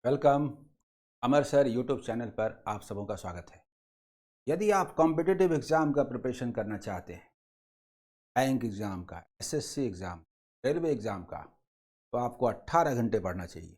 Welcome. अमर sir YouTube channel पर आप सबों का स्वागत है। यदि आप कॉम्पिटिटिव एग्ज़ाम का प्रिपरेशन करना चाहते हैं, बैंक एग्ज़ाम का, एसएससी एग्ज़ाम, रेलवे एग्ज़ाम का, तो आपको 18 घंटे पढ़ना चाहिए।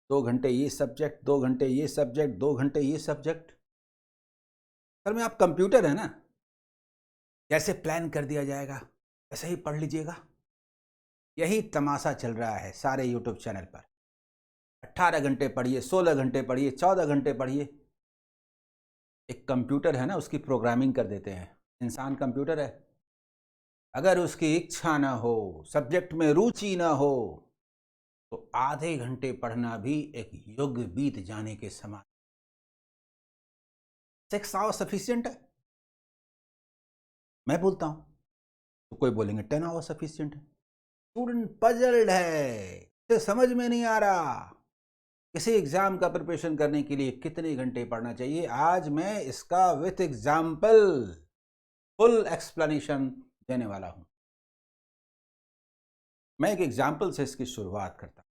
2 घंटे ये सब्जेक्ट, 2 घंटे ये सब्जेक्ट, 2 घंटे ये सब्जेक्ट। सर में आप कंप्यूटर है ना, जैसे प्लान कर दिया जाएगा वैसे ही पढ़ लीजिएगा। यही तमाशा चल रहा है सारे यूट्यूब चैनल पर। 18 घंटे पढ़िए, 16 घंटे पढ़िए, 14 घंटे पढ़िए। एक कंप्यूटर है ना, उसकी प्रोग्रामिंग कर देते हैं। इंसान कंप्यूटर है। अगर उसकी इच्छा ना हो, सब्जेक्ट में रुचि ना हो, तो आधे घंटे पढ़ना भी एक युग बीत जाने के समान। 6 आवर सफिशियंट है, मैं बोलता हूं। तो कोई बोलेंगे 10 आवर सफिशियंट है। स्टूडेंट पजल्ड है, इसे समझ में नहीं आ रहा किसी एग्जाम का प्रिपरेशन करने के लिए कितने घंटे पढ़ना चाहिए। आज मैं इसका विथ एग्जाम्पल फुल एक्सप्लेनेशन देने वाला हूं। मैं एक एग्जाम्पल से इसकी शुरुआत करता हूं,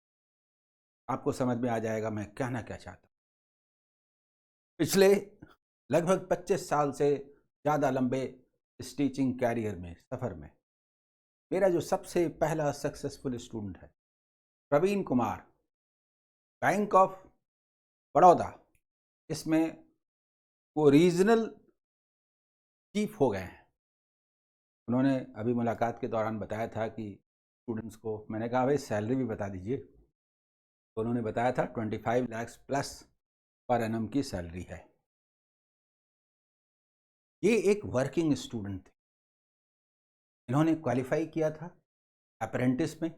आपको समझ में आ जाएगा मैं कहना क्या चाहता हूं। पिछले लगभग 25 साल से ज़्यादा लंबे इस टीचिंग कैरियर में, सफ़र में, मेरा जो सबसे पहला सक्सेसफुल स्टूडेंट है प्रवीण कुमार, बैंक ऑफ बड़ौदा, इसमें वो रीजनल चीफ हो गए हैं। उन्होंने अभी मुलाकात के दौरान बताया था कि स्टूडेंट्स को, मैंने कहा भाई सैलरी भी बता दीजिए, तो उन्होंने बताया था 25 लाख प्लस पर एनम की सैलरी है। ये एक वर्किंग स्टूडेंट थे। इन्होंने क्वालिफाई किया था अप्रेंटिस में,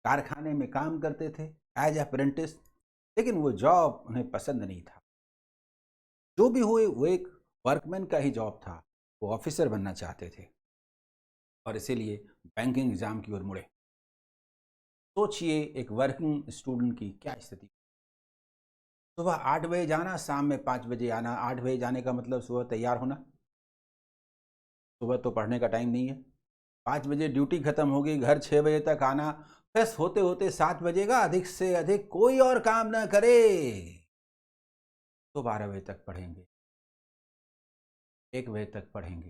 कारखाने में काम करते थे एज अप्रेंटिस, लेकिन वो जॉब उन्हें पसंद नहीं था। जो भी हुए, वो एक वर्कमैन का ही जॉब था। वो ऑफिसर बनना चाहते थे और इसीलिए बैंकिंग एग्जाम की ओर मुड़े। सोचिए एक वर्किंग स्टूडेंट की क्या स्थिति। सुबह 8 बजे जाना, शाम में 5 बजे आना। 8 बजे जाने का मतलब सुबह तैयार होना, सुबह तो पढ़ने का टाइम नहीं है। 5 बजे ड्यूटी खत्म होगी, घर 6 बजे तक आना, फ्रेश होते होते 7 बजेगा। अधिक से अधिक कोई और काम ना करे तो 12 बजे तक पढ़ेंगे, 1 बजे तक पढ़ेंगे।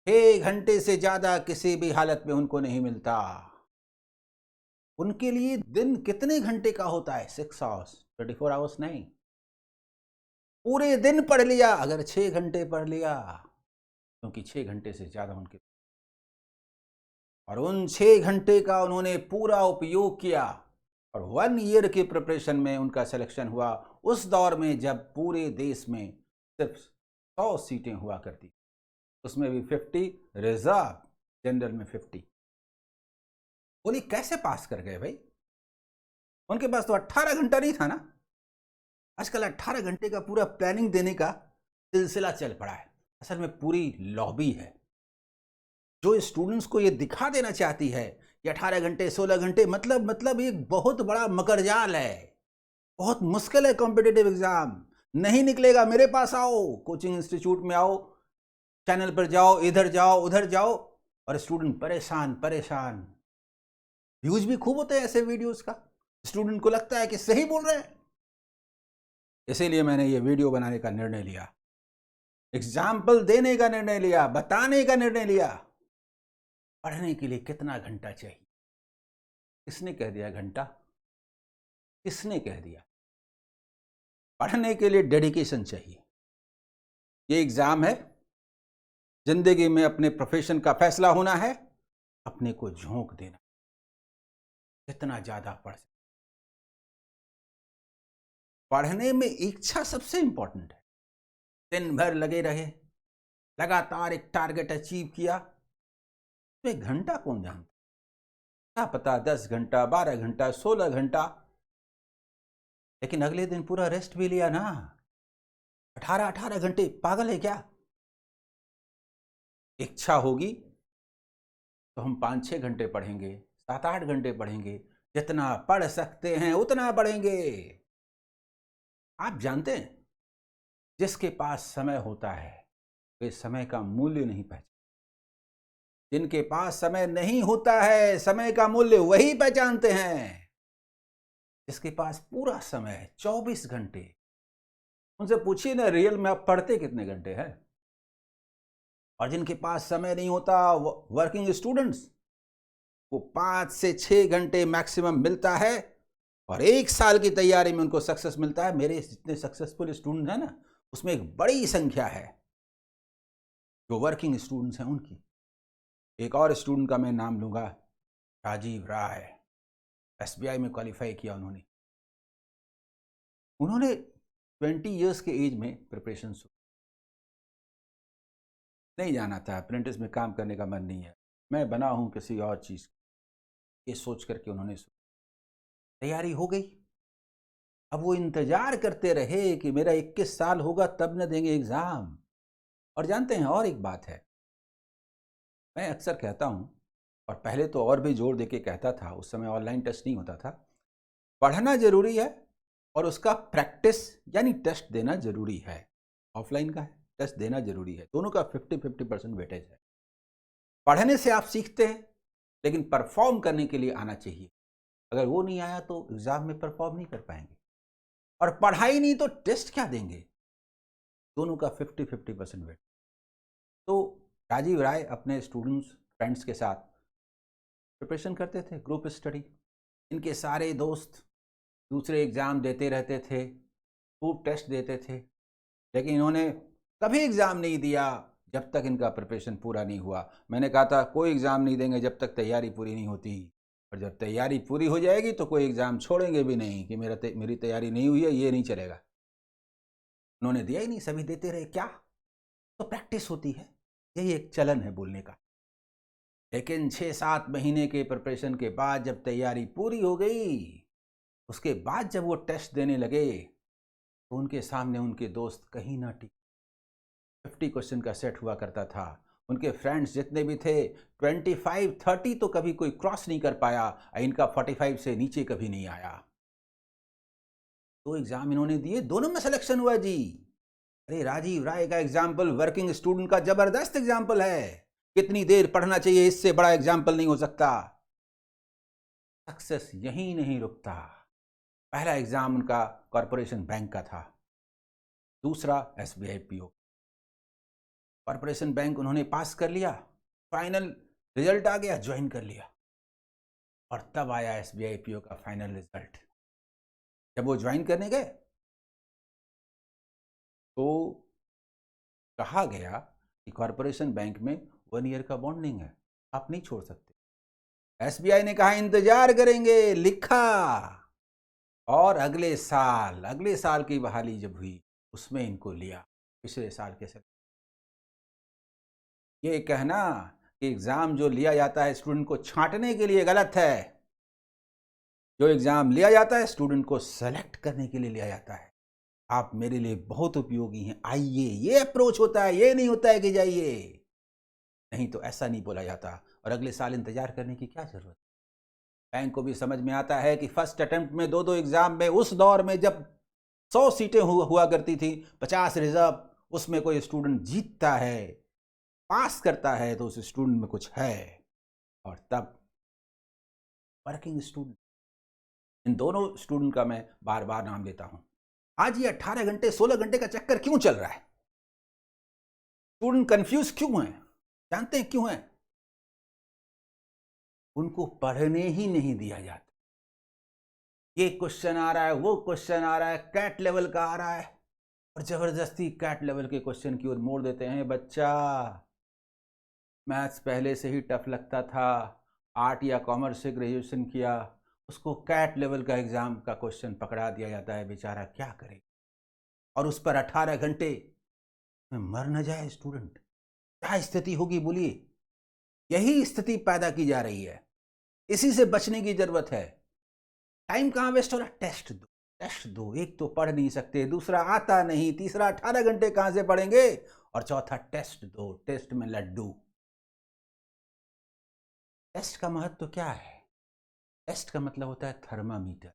6 घंटे से ज्यादा किसी भी हालत में उनको नहीं मिलता। उनके लिए दिन कितने घंटे का होता है? 6 आवर्स, 24 आवर्स नहीं। पूरे दिन पढ़ लिया अगर 6 घंटे पढ़ लिया, क्योंकि 6 घंटे से ज्यादा उनके, और उन 6 घंटे का उन्होंने पूरा उपयोग किया और 1 ईयर के प्रिपरेशन में उनका सिलेक्शन हुआ। उस दौर में जब पूरे देश में सिर्फ 100 सीटें हुआ करती, उसमें भी 50 रिजर्व, जनरल में 50। बोली कैसे पास कर गए भाई? उनके पास तो 18 घंटा नहीं था ना। आजकल 18 घंटे का पूरा प्लानिंग देने का सिलसिला चल पड़ा है। असल में पूरी लॉबी है जो स्टूडेंट्स को ये दिखा देना चाहती है कि 18 घंटे 16 घंटे मतलब एक बहुत बड़ा मकड़जाल है। बहुत मुश्किल है कॉम्पिटिटिव एग्जाम। नहीं निकलेगा, मेरे पास आओ, कोचिंग इंस्टीट्यूट में आओ, चैनल पर जाओ, इधर जाओ उधर जाओ, और स्टूडेंट परेशान परेशान। व्यूज भी खूब होते हैं ऐसे वीडियोस का, स्टूडेंट को लगता है कि सही बोल रहे हैं। इसीलिए मैंने ये वीडियो बनाने का निर्णय लिया, एग्जाम्पल देने का निर्णय लिया, बताने का निर्णय लिया। पढ़ने के लिए कितना घंटा चाहिए? किसने कह दिया घंटा? किसने कह दिया? पढ़ने के लिए डेडिकेशन चाहिए। ये एग्जाम है, जिंदगी में अपने प्रोफेशन का फैसला होना है, अपने को झोंक देना, जितना ज्यादा पढ़ सकते। पढ़ने में इच्छा सबसे इंपॉर्टेंट है। दिन भर लगे रहे, लगातार एक टारगेट अचीव किया, तो एक घंटा कौन जानता? क्या पता 10 घंटा, 12 घंटा, 16 घंटा, लेकिन अगले दिन पूरा रेस्ट भी लिया ना। 18 घंटे, पागल है क्या? इच्छा होगी तो हम 5-6 घंटे पढ़ेंगे, 7-8 घंटे पढ़ेंगे, जितना पढ़ सकते हैं उतना पढ़ेंगे। आप जानते हैं, जिसके पास समय होता है वे समय का मूल्य नहीं पहचानते। जिनके पास समय नहीं होता है, समय का मूल्य वही पहचानते हैं। जिसके पास पूरा समय है 24 घंटे, उनसे पूछिए ना रियल में आप पढ़ते कितने घंटे हैं। और जिनके पास समय नहीं होता, वर्किंग स्टूडेंट्स, वो 5 से 6 घंटे मैक्सिमम मिलता है और 1 साल की तैयारी में उनको सक्सेस मिलता है। मेरे जितने सक्सेसफुल स्टूडेंट हैं ना, उसमें एक बड़ी संख्या है जो वर्किंग स्टूडेंट्स हैं उनकी। एक और स्टूडेंट का मैं नाम लूंगा, राजीव राय। एसबीआई में क्वालिफाई किया उन्होंने। उन्होंने 20 इयर्स के एज में प्रिपरेशन शुरू, नहीं जाना था, अप्रेंटिस में काम करने का मन नहीं है, मैं बना हूं किसी और चीज़, ये सोच करके उन्होंने तैयारी हो गई। अब वो इंतजार करते रहे कि मेरा 21 साल होगा तब न देंगे एग्जाम। और जानते हैं और एक बात है, मैं अक्सर कहता हूं, और पहले तो और भी जोर देके कहता था, उस समय ऑनलाइन टेस्ट नहीं होता था, पढ़ना जरूरी है और उसका प्रैक्टिस यानी टेस्ट देना जरूरी है। ऑफलाइन का है, टेस्ट देना जरूरी है, दोनों का 50-50% वेटेज है। पढ़ने से आप सीखते हैं, लेकिन परफॉर्म करने के लिए आना चाहिए। अगर वो नहीं आया तो एग्जाम में परफॉर्म नहीं कर पाएंगे, और पढ़ाई नहीं तो टेस्ट क्या देंगे। दोनों का 50-50% वेट। तो राजीव राय अपने स्टूडेंट्स फ्रेंड्स के साथ प्रिपरेशन करते थे, ग्रुप स्टडी। इनके सारे दोस्त दूसरे एग्ज़ाम देते रहते थे, खूब टेस्ट देते थे, लेकिन इन्होंने कभी एग्ज़ाम नहीं दिया जब तक इनका प्रिपरेशन पूरा नहीं हुआ। मैंने कहा था कोई एग्ज़ाम नहीं देंगे जब तक तैयारी पूरी नहीं होती, और जब तैयारी पूरी हो जाएगी तो कोई एग्ज़ाम छोड़ेंगे भी नहीं कि मेरी तैयारी नहीं हुई है, ये नहीं चलेगा। उन्होंने दिया ही नहीं, सभी देते रहे। क्या तो प्रैक्टिस होती है, यही एक चलन है बोलने का। लेकिन 6-7 महीने के प्रिपरेशन के बाद जब तैयारी पूरी हो गई, उसके बाद जब वो टेस्ट देने लगे तो उनके सामने उनके दोस्त कहीं ना टिके। 50 क्वेश्चन का सेट हुआ करता था। उनके फ्रेंड्स जितने भी थे 25-30 तो कभी कोई क्रॉस नहीं कर पाया, इनका 45 से नीचे कभी नहीं आया। तो एग्जाम इन्होंने दिए, दोनों में सिलेक्शन हुआ जी। अरे राजीव राय का एग्जाम्पल वर्किंग स्टूडेंट का जबरदस्त एग्जाम्पल है। कितनी देर पढ़ना चाहिए, इससे बड़ा एग्जाम्पल नहीं हो सकता। सक्सेस यहीं नहीं रुकता। पहला एग्जाम उनका कॉरपोरेशन बैंक का था, दूसरा एसबीआई पीओ। कॉरपोरेशन बैंक उन्होंने पास कर लिया, फाइनल रिजल्ट आ गया, ज्वाइन कर लिया। और तब आया एसबीआई पीओ का फाइनल रिजल्ट। जब वो ज्वाइन करने गए तो कहा गया कि कॉरपोरेशन बैंक में 1 ईयर का बॉन्डिंग है, आप नहीं छोड़ सकते। एसबीआई ने कहा इंतजार करेंगे, लिखा। और अगले साल की बहाली जब हुई उसमें इनको लिया, पिछले साल के साथ। ये कहना कि एग्जाम जो लिया जाता है स्टूडेंट को छांटने के लिए गलत है। जो एग्जाम लिया जाता है स्टूडेंट को सेलेक्ट करने के लिए लिया जाता है। आप मेरे लिए बहुत उपयोगी हैं, आइए, ये अप्रोच होता है। ये नहीं होता है कि जाइए, नहीं तो ऐसा नहीं बोला जाता। और अगले साल इंतजार करने की क्या जरूरत। बैंक को भी समझ में आता है कि फर्स्ट अटेम्प्ट में 2-2 एग्जाम में, उस दौर में जब 100 सीटें हुआ करती थी, 50 रिजर्व, उसमें कोई स्टूडेंट जीतता है, पास करता है, तो उस स्टूडेंट में कुछ है। और तब वर्किंग स्टूडेंट, इन दोनों स्टूडेंट का मैं बार बार नाम लेता हूं। आज ये 18 घंटे 16 घंटे का चक्कर क्यों चल रहा है? स्टूडेंट कंफ्यूज क्यों हैं? जानते हैं क्यों हैं? उनको पढ़ने ही नहीं दिया जाता। ये क्वेश्चन आ रहा है, वो क्वेश्चन आ रहा है, कैट लेवल का आ रहा है, और जबरदस्ती कैट लेवल के क्वेश्चन की ओर मोड़ देते हैं। बच्चा, मैथ्स पहले से ही टफ लगता था, आर्ट या कॉमर्स से ग्रेजुएशन किया, उसको कैट लेवल का एग्जाम का क्वेश्चन पकड़ा दिया जाता है, बेचारा क्या करे। और उस पर 18 घंटे में मर न जाए स्टूडेंट, क्या स्थिति होगी बोलिए। यही स्थिति पैदा की जा रही है, इसी से बचने की जरूरत है। टाइम कहाँ वेस्ट हो रहा है? टेस्ट दो, टेस्ट दो। एक तो पढ़ नहीं सकते, दूसरा आता नहीं, तीसरा 18 घंटे कहां से पढ़ेंगे, और चौथा टेस्ट दो, टेस्ट में लड्डू। टेस्ट का महत्व क्या है? टेस्ट का मतलब होता है थर्मामीटर।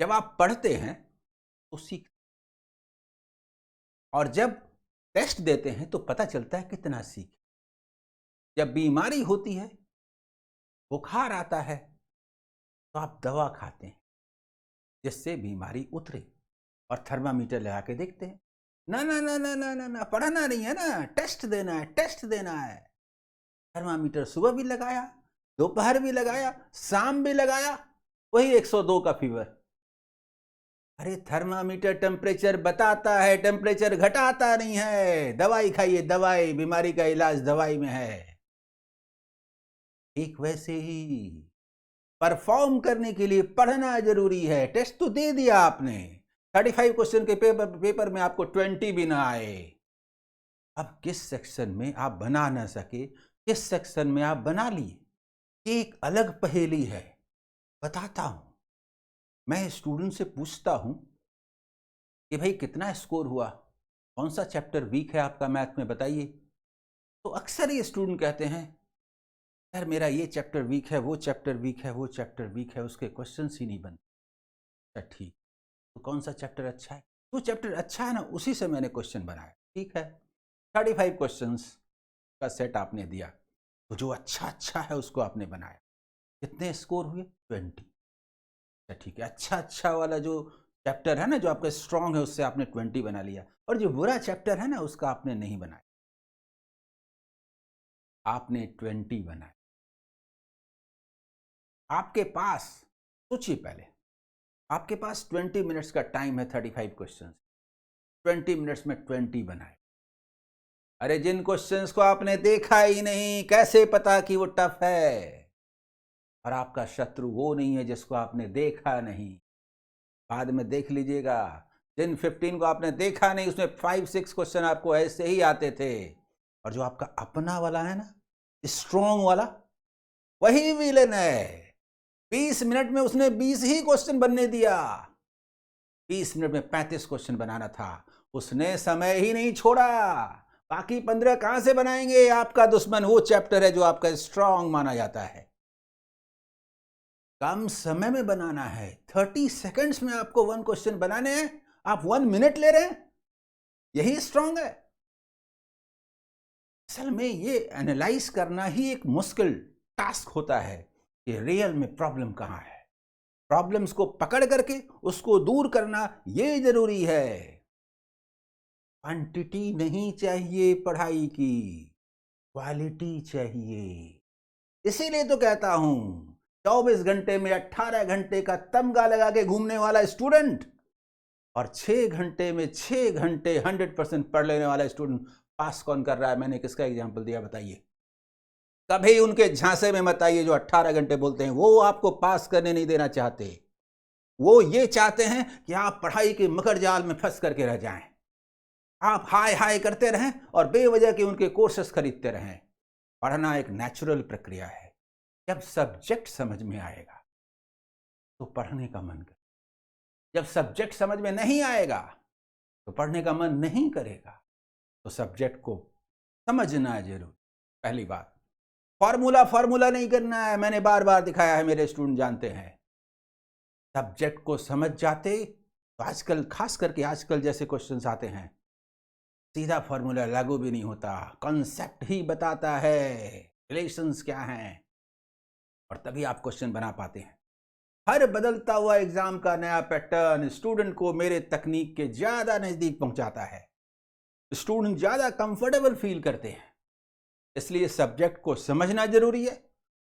जब आप पढ़ते हैं तो सीख, और जब टेस्ट देते हैं तो पता चलता है कितना सीख। जब बीमारी होती है, बुखार आता है, तो आप दवा खाते हैं जिससे बीमारी उतरे, और थर्मामीटर लगा के देखते हैं। ना ना ना ना ना ना ना, पढ़ना नहीं है ना, टेस्ट देना है, टेस्ट देना है। थर्मामीटर सुबह भी लगाया, दोपहर भी लगाया, शाम भी लगाया, वही 102 का फीवर। अरे थर्मामीटर टेम्परेचर बताता है, टेम्परेचर घटाता नहीं है। दवाई खाइए, दवाई, बीमारी का इलाज दवाई में है। एक वैसे ही परफॉर्म करने के लिए पढ़ना जरूरी है। टेस्ट तो दे दिया आपने, 35 क्वेश्चन के पेपर में आपको 20 भी ना आए। अब किस सेक्शन में आप बना ना सके, किस सेक्शन में आप बना लिए, एक अलग पहेली है। बताता हूं, मैं स्टूडेंट से पूछता हूं कि भाई कितना स्कोर हुआ, कौन सा चैप्टर वीक है आपका मैथ में, बताइए। तो अक्सर ये स्टूडेंट कहते हैं यार मेरा ये चैप्टर वीक है, वो चैप्टर वीक है, वो चैप्टर वीक है, उसके क्वेश्चंस ही नहीं बनते। ठीक, तो कौन सा चैप्टर अच्छा है? जो चैप्टर अच्छा है ना, उसी से मैंने क्वेश्चन बनाया। ठीक है, 35 क्वेश्चंस का सेट आपने दिया, तो जो अच्छा अच्छा है उसको आपने बनाया। कितने स्कोर हुए? 20। ठीक है, अच्छा अच्छा वाला जो चैप्टर है ना, जो आपका स्ट्रांग है, उससे आपने 20 बना लिया, और जो बुरा चैप्टर है ना, उसका आपने नहीं बनाया, आपने 20 बनाया। आपके पास, सोचिए पहले, आपके पास 20 मिनट्स का टाइम है, 35 क्वेश्चन, 20 मिनट्स में 20 बनाए। अरे जिन क्वेश्चंस को आपने देखा ही नहीं, कैसे पता कि वो टफ है? और आपका शत्रु वो नहीं है जिसको आपने देखा नहीं, बाद में देख लीजिएगा। जिन 15 को आपने देखा नहीं, उसमें 5-6 क्वेश्चन आपको ऐसे ही आते थे। और जो आपका अपना वाला है ना, स्ट्रॉन्ग वाला, वही विलेन है। 20 मिनट में उसने 20 ही क्वेश्चन बनने दिया। 20 मिनट में 35 क्वेश्चन बनाना था, उसने समय ही नहीं छोड़ा। बाकी 15 कहां से बनाएंगे? आपका दुश्मन वो चैप्टर है जो आपका स्ट्रॉन्ग माना जाता है। कम समय में बनाना है, 30 सेकंड्स में आपको 1 क्वेश्चन बनाने हैं, आप 1 मिनट ले रहे हैं, यही स्ट्रॉन्ग है। असल में ये एनालाइज करना ही एक मुश्किल टास्क होता है कि रियल में प्रॉब्लम कहां है। प्रॉब्लम्स को पकड़ करके उसको दूर करना ये जरूरी है। क्वांटिटी नहीं चाहिए पढ़ाई की, क्वालिटी चाहिए। इसीलिए तो कहता हूं, 24 घंटे में 18 घंटे का तमगा लगा के घूमने वाला स्टूडेंट और 6 घंटे में 6 घंटे 100% पढ़ लेने वाला स्टूडेंट पास कौन कर रहा है? मैंने किसका एग्जांपल दिया, बताइए। कभी उनके झांसे में मत आइए जो 18 घंटे बोलते हैं, वो आपको पास करने नहीं देना चाहते। वो ये चाहते हैं कि आप पढ़ाई के मकर जाल में फंस करके रह जाएं, आप हाय हाय करते रहें और बेवजह के उनके कोर्सेस खरीदते रहें। पढ़ना एक नेचुरल प्रक्रिया है। जब सब्जेक्ट समझ में आएगा तो पढ़ने का मन करेगा, जब सब्जेक्ट समझ में नहीं आएगा तो पढ़ने का मन नहीं करेगा। तो सब्जेक्ट को समझना जरूर। पहली बात, फॉर्मूला नहीं करना है, मैंने बार बार दिखाया है, मेरे स्टूडेंट जानते हैं। सब्जेक्ट को समझ जाते तो आजकल, खास करके आजकल जैसे क्वेश्चंस आते हैं, सीधा फॉर्मूला लागू भी नहीं होता, कॉन्सेप्ट ही बताता है रिलेशंस क्या हैं, और तभी आप क्वेश्चन बना पाते हैं। हर बदलता हुआ एग्जाम का नया पैटर्न स्टूडेंट को मेरे तकनीक के ज्यादा नजदीक पहुंचाता है। स्टूडेंट ज्यादा कंफर्टेबल फील करते हैं। इसलिए सब्जेक्ट को समझना जरूरी है,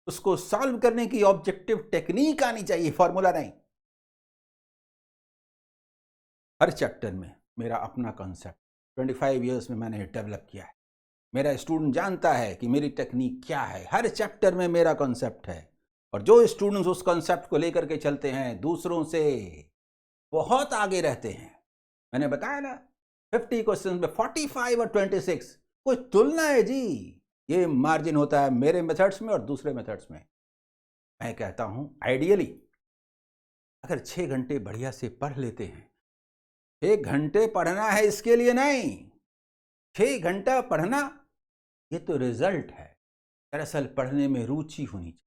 उसको सॉल्व करने की ऑब्जेक्टिव टेक्निक आनी चाहिए, फॉर्मूला नहीं। हर चैप्टर में मेरा अपना कॉन्सेप्ट 25 इयर्स में मैंने डेवलप किया है। मेरा स्टूडेंट जानता है कि मेरी टेक्निक क्या है। हर चैप्टर में मेरा कॉन्सेप्ट है, और जो स्टूडेंट्स उस कॉन्सेप्ट को लेकर के चलते हैं दूसरों से बहुत आगे रहते हैं। मैंने बताया ना, 50 क्वेश्चंस में 45 और 26, कोई तुलना है जी? ये मार्जिन होता है मेरे मेथड्स में और दूसरे मेथड्स में। मैं कहता हूं आइडियली अगर 6 घंटे बढ़िया से पढ़ लेते हैं, 1 घंटे पढ़ना है इसके लिए नहीं, 6 घंटा पढ़ना ये तो रिजल्ट है। दरअसल पढ़ने में रुचि होनी चाहिए,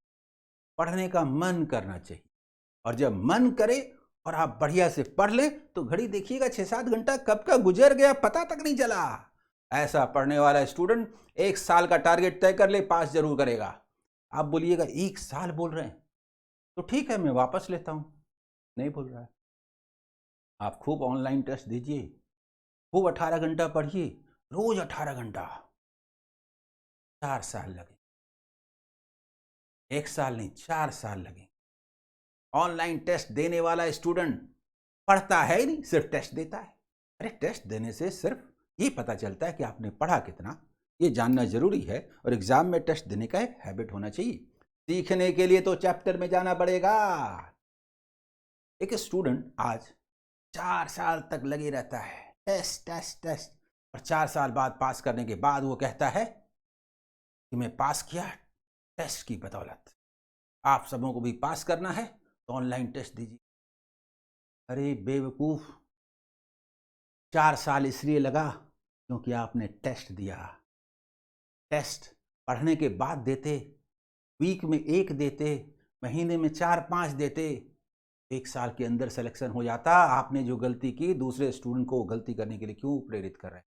पढ़ने का मन करना चाहिए, और जब मन करे और आप बढ़िया से पढ़ लें तो घड़ी देखिएगा 6-7 घंटा कब का गुजर गया पता तक नहीं चला। ऐसा पढ़ने वाला स्टूडेंट 1 साल का टारगेट तय कर ले, पास जरूर करेगा। आप बोलिएगा 1 साल बोल रहे हैं, तो ठीक है, मैं वापस लेता हूँ। नहीं बोल रहा है। आप खूब ऑनलाइन टेस्ट दीजिए, खूब 18 घंटा पढ़िए, रोज 18 घंटा, 4 साल लगे। 1 साल नहीं, 4 साल लगे। ऑनलाइन टेस्ट देने वाला स्टूडेंट पढ़ता है ही नहीं, सिर्फ टेस्ट देता है। अरे टेस्ट देने से सिर्फ ये पता चलता है कि आपने पढ़ा कितना, ये जानना जरूरी है। और एग्जाम में टेस्ट देने का एक हैबिट होना चाहिए। सीखने के लिए तो चैप्टर में जाना पड़ेगा। एक स्टूडेंट आज 4 साल तक लगे रहता है, टेस्ट टेस्ट टेस्ट, और 4 साल बाद पास करने के बाद वो कहता है कि मैं पास किया टेस्ट की बदौलत। आप सबों को भी पास करना है तो ऑनलाइन टेस्ट दीजिए। अरे बेवकूफ, 4 साल इसलिए लगा क्योंकि आपने टेस्ट दिया। टेस्ट पढ़ने के बाद देते, वीक में 1 देते, महीने में 4-5 देते, 1 साल के अंदर सिलेक्शन हो जाता। आपने जो गलती की, दूसरे स्टूडेंट को गलती करने के लिए क्यों प्रेरित कर रहे हैं?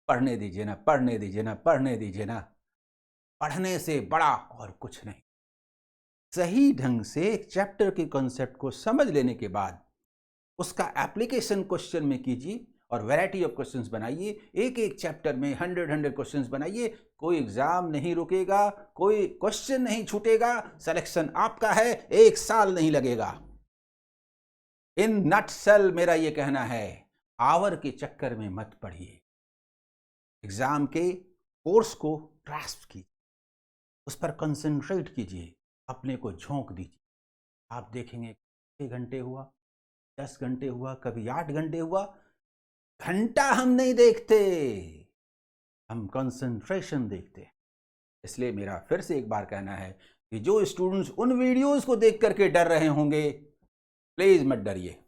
पढ़ने दीजिए ना, पढ़ने दीजिए ना, पढ़ने दीजिए ना। पढ़ने से बड़ा और कुछ नहीं। सही ढंग से एक चैप्टर के कॉन्सेप्ट को समझ लेने के बाद उसका एप्लीकेशन क्वेश्चन में कीजिए और वैरायटी ऑफ क्वेश्चंस बनाइए। एक एक चैप्टर में 100 क्वेश्चंस बनाइए। कोई एग्जाम नहीं रुकेगा, कोई क्वेश्चन नहीं छूटेगा, सिलेक्शन आपका है, 1 साल नहीं लगेगा। इन नटसेल मेरा ये कहना है, आवर के चक्कर में मत पढ़िए। एग्जाम के कोर्स को ग्रास्प कीजिए, उस पर कंसंट्रेट कीजिए, अपने को झोंक दीजिए। आप देखेंगे 6 घंटे हुआ, 10 घंटे हुआ, कभी 8 घंटे हुआ। घंटा हम नहीं देखते, हम कंसंट्रेशन देखते हैं। इसलिए मेरा फिर से एक बार कहना है कि जो स्टूडेंट्स उन वीडियोस को देख करके डर रहे होंगे, प्लीज मत डरिए।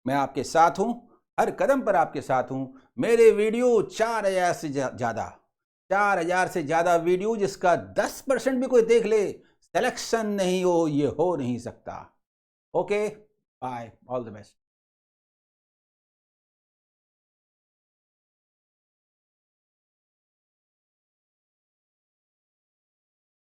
मैं आपके साथ हूं, हर कदम पर आपके साथ हूं। मेरे वीडियो 4000 से ज्यादा, 4000 से ज्यादा वीडियो, जिसका 10% भी कोई देख ले, सिलेक्शन नहीं हो, ये हो नहीं सकता। Okay, bye, all the best.